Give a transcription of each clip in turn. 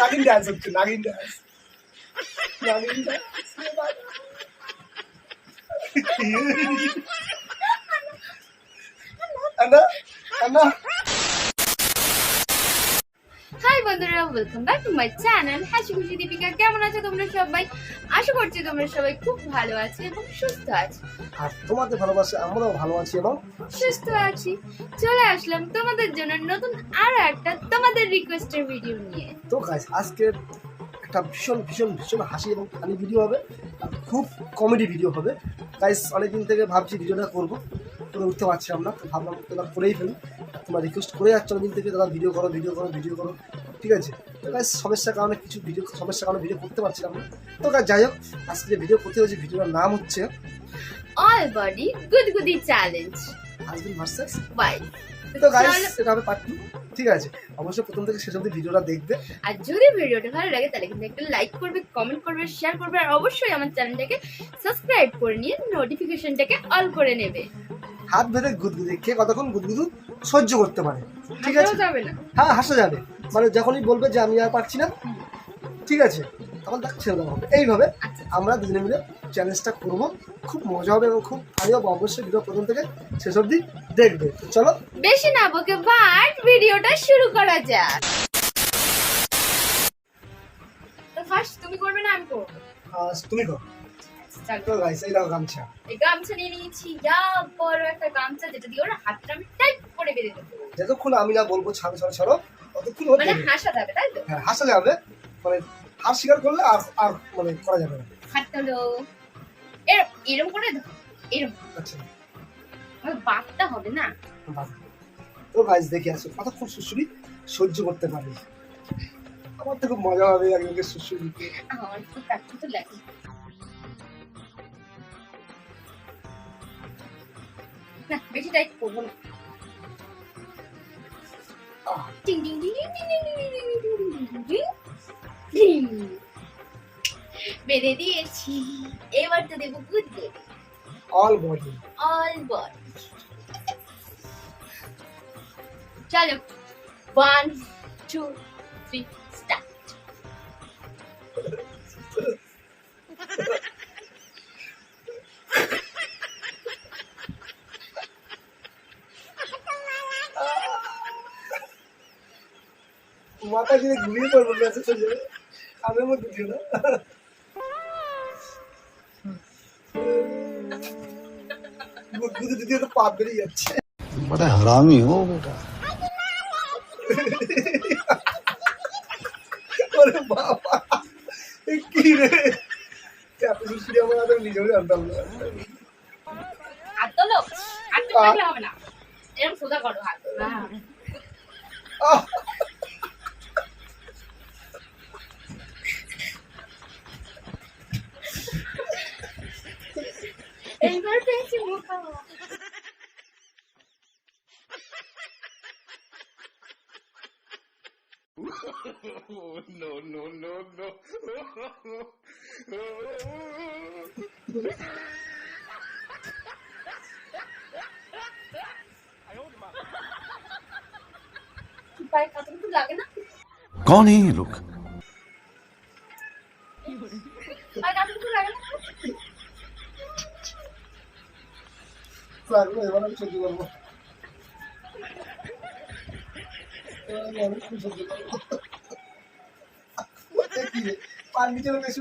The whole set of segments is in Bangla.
নাগিন ডান্স হচ্ছে, নাগিন ডান্স, নাগিন ডান্স। আনা আনা হাই বন্ধুরা, welcome back to my channel হাসি খুশি দীপিকা। কেমন আছো তোমরা সবাই? আশা করছি তোমরা সবাই খুব ভালো আছো এবং সুস্থ আছো। আর তোমাদের ভালোবাসা আমরাও ভালো আছি এবং সুস্থ আছি। চলে আসলাম তোমাদের জন্য নতুন আরো একটা তোমাদের রিকোয়েস্টের ভিডিও নিয়ে। তো গাইস আজকে একটা ভীষণ ভীষণ ভীষণ হাসি এবং ফানি ভিডিও হবে, আর খুব কমেডি ভিডিও হবে। গাইস অনেকদিন থেকে ভাবছি ভিডিওটা করবো, করে উঠতে পারছিলাম না, তো ভাবলাম তোমরা করেই ফেলি। তোমরা রিকোয়েস্ট করে যাচ্ছ অনেকদিন থেকে, দাদা ভিডিও করো ভিডিও করো ভিডিও করো, ঠিক আছে। তো গাইস সমস্যার কারণে ভিডিও করতে পারছিলাম না। তো গাইস যাই হোক, আজকে যে ভিডিও করতে হয়েছে ভিডিওটার নাম হচ্ছে অল বডি গুদগুদি চ্যালেঞ্জ হাজবেন্ড ভার্সেস ওয়াইফ। তো গাইস এটা হবে পার্ট 2, ঠিক আছে। অবশ্যই প্রথম থেকে শেষ অবধি ভিডিওটা দেখবে। আর যদি ভিডিওটা ভালো লাগে তাহলে কিন্তু একটা লাইক করবে, কমেন্ট করবে, শেয়ার করবে, আর অবশ্যই আমার চ্যানেলটাকে সাবস্ক্রাইব করে নিয়ে নোটিফিকেশনটাকে অল করে নেবে। হাত বেঁধে গুদগুদি কে কতক্ষণ গুদগুদু সহ্য করতে পারে, ঠিক আছে। যাবে না, হ্যাঁ হাসা যাবে, মানে যখনই বলবে যে আমি আর পারছি না, ঠিক আছে, তখন তাকে ছেড়ে দেওয়া হবে। এইভাবে আমরা দুজনে মিলে চ্যালেঞ্জটা করবো, খুব মজা হবে এবং খুব ভালো হবে। অবশ্যই ভিডিও প্রথম থেকে শেষ অবধি দেখবে। তো চলো বেশি না বকে বাট ভিডিওটা শুরু করা যাক। তো ফার্স্ট তুমি করবে না আমি করব? তুমি কর। তো গাইস এই নাও গামছা। এই গামছা নিয়ে নিয়েছি, যা বড় একটা গামছা, যেটা দিয়ে ওরা হাতটা আমি টাইট করে বেঁধে দেবো। যতক্ষণ আমি না বলবো ছাড়ো ছাড়ো ছাড়ো, ততক্ষণ হতে মানে হবে। হাসা যাবে, তাই তো? হ্যাঁ হাসা যাবে, মানে হার স্বীকার করলে আর আর মানে করা যাবে না। হাতটা হলো এরম করে দাও, এরম। আচ্ছা আমার বাতটা হবে না। বাহ। তো গাইস দেখি আসো কতক্ষণ সুশ্রী সহ্য করতে পারি। আমার তো খুব মজা হবে একজনকে সুশ্রী দিতে। আমার খুব কাটতে তো লাগে। না বেশি টাইট করবো না। আহ, টিং টিং টিং টিং টিং টিং টিং টিং টিং টিং টিং। বেঁধে দিয়েছি, এবার তো দেবো good good all body. All body. চলো 1 2 3 স্টার্ট। মাথা দিয়ে ঘুরিয়ে পড়বো মেসেজ হয়ে যাবে, কানের মধ্যে দিও না। গুদগুদি দিদি তো পা বেরিয়ে যাচ্ছে। बड़ा हरामी हो बेटा। ওরে বাবা এ কি রে, এত সুশ্রী আমার আর নিজেও জানতাম না। হাত তোলো, হাত তো লাগলে হবে না, এরকম সোজা করো হাত। আহ, এইবার পেয়েছি মুখা। পায়ে কাঁচন তো লাগে না? कौन है ये लोग? পায়ে কাঁচন তো লাগে না? লাগলো, এবার আমি সহ্য করবো। এবার আমি খুব সহ্য করবো। এ কি রে, পার নিচে বেশি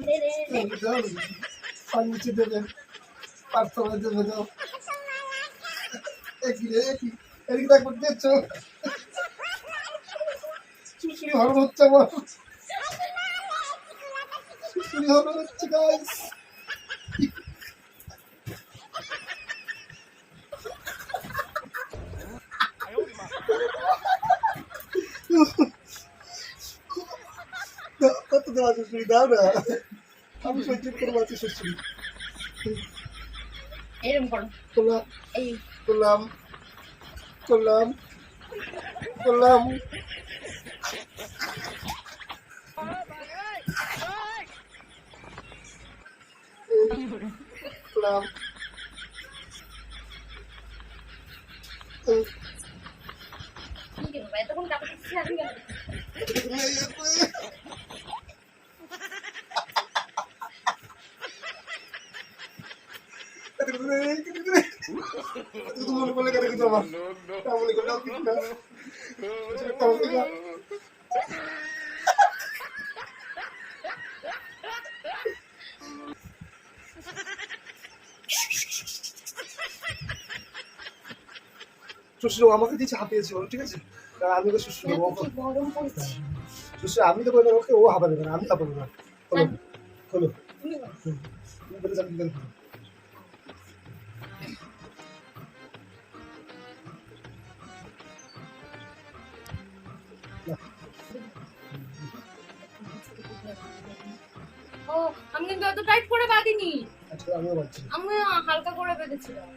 পার নিচে দেবে, পার তলায় দেবে দাও। এ কি রে, এ কি, এদিকে দেখ দেখছো সুশ্রী হরণ হচ্ছে আমার, সুশ্রী হরণ হচ্ছে গাইস। কত দেওয়া সুশ্রী দাও না, আমি সহ্য করবো আছে সুশ্রী। এরকম করো, করলাম এই করলাম করলাম করলাম। করলাম কি করবো? এতক্ষণ কাপড় ছাড়ি গেল। কিন্তু আমার তেমন করে দাও কিছু না তেমন করে দাও। শ্বশুর আমাকে দিয়েছে হাঁপিয়েছে ওর, ঠিক আছে? আর আমি তো শ্বশুর দেবো কি গরম পড়ছে। শ্বশুর আমি তো বললাম ওকে, ও হাঁপাবে না, আমি হাঁপাবো না। খোলো খোলো তুমি বলে যাবি খোলো। ও আমি কিন্তু অত টাইট করে বাঁধিনি, আচ্ছা আমিও বলছি আমি হালকা করে বেঁধেছিলাম।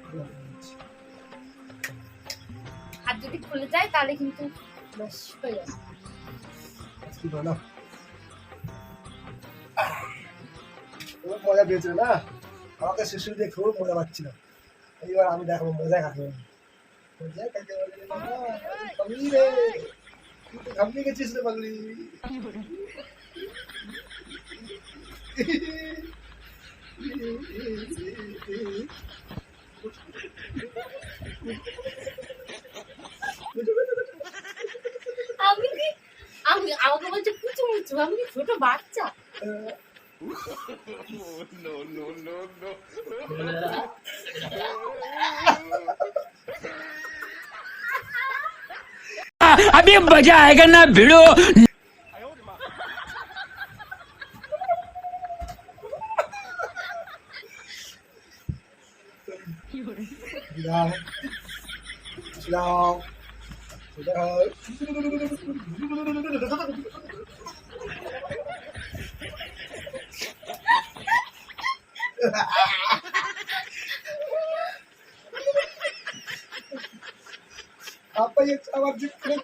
হাত যদি খুলে যায় তাহলে কিন্তু ব্যাস হয়ে যাবে। কি বলো খুব মজা পেয়েছিল না, আমাকে শ্বশুর দিয়ে খুব মজা পাচ্ছিল। এইবার আমি দেখো মজা কাকে বলে, মজা কাকে বলে পাগলি রে, তুই তো ঘামিয়ে গেছিস রে পাগলি। আমি কি আমি আমাকে বলছে কুচু মুচু, আমি কি ছোট বাচ্চা? अभी मजा आएगा ना भिड़ो। Nào nào nào apa yang awak cakap?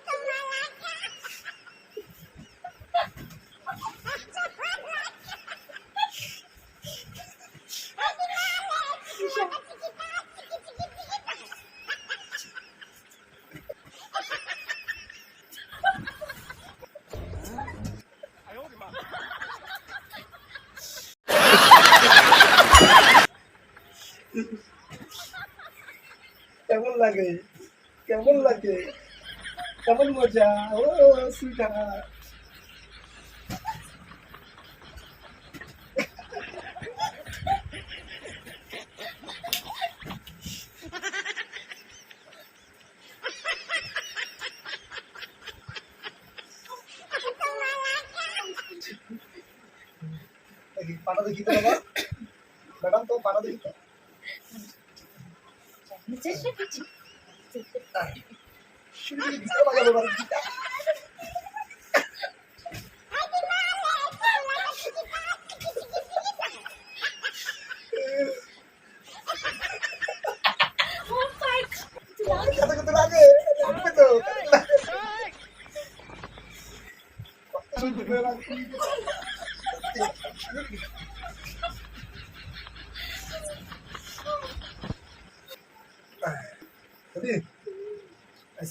কেমন লাগে কেমন লাগে কেমন মজা ও সুইটার। পাটা দেখি তো বাবা, ম্যাডাম তো পাটা দেখি তো।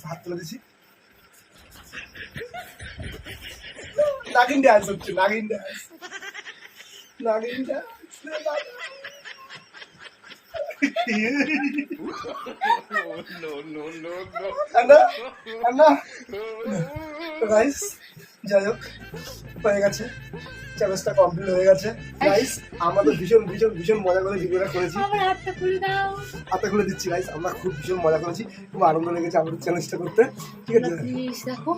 হাত তুলে দিচ্ছি, নাগিন ডান্স হচ্ছে, নাগিন ডান্স, নাগিন ডান্স। গাইস যাই হোক হয়ে গেছে, চ্যালেঞ্জটা কমপ্লিট হয়ে গেছে। গাইস আমরা তো ভীষণ ভীষণ ভীষণ মজা করে ভিডিওটা করেছি। আমার হাতটা খুলে দাও। হাতে খুলে দিচ্ছি গাইস, আমরা খুব ভীষণ মজা করেছি, খুব আনন্দ লেগেছে আমাদের চ্যালেঞ্জটা করতে, ঠিক আছে? প্লিজ দেখো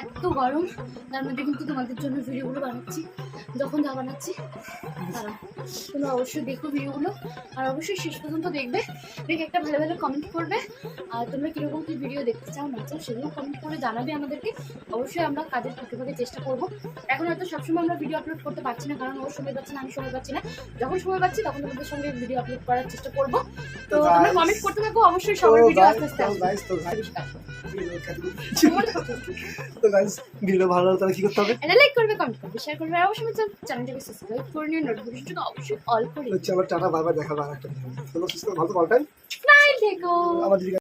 এত গরম, তার মধ্যে কিন্তু তোমাদের জন্য ভিডিওগুলো বানাচ্ছি। যখন যা বানাচ্ছি তারা তোমরা অবশ্যই দেখো ভিডিওগুলো, আর অবশ্যই শেষ পর্যন্ত দেখবে, দেখে একটা ভালো ভালো কমেন্ট করবে। আর তোমরা কীরকম কী ভিডিও দেখতে চাও না চাও সেগুলো কমেন্ট করে জানাবে আমাদেরকে। অবশ্যই আমরা কাজের ফাঁকে ফাঁকে চেষ্টা করবো। এখন হয়তো সবসময় আমরা ভিডিও আপলোড করতে পারছি না, কারণ ওর সময় পাচ্ছি না, আমি সময় পাচ্ছি না। যখন সময় পাচ্ছি তখন তোমাদের সঙ্গে ভিডিও আপলোড করার চেষ্টা করবো। তো তোমরা কমেন্ট করতে থাকো, অবশ্যই সবার ভিডিও আস্তে আস্তে আসবে। তো গাইস ভিডিও ভালো লাগলে তাহলে কি করতে হবে? এটা লাইক করবে, কমেন্ট করবে, শেয়ার করবে, আর অবশ্যই চ্যানেলটাকে সাবস্ক্রাইব করে নিয়ে নোটিফিকেশনটা অবশ্যই অল করে চলো টাটা, বারবার দেখা হবে আরেকটা ভিডিও। চলো সুস্থ ভালো পাল্টাই স্মাইল দেখো। আমাদের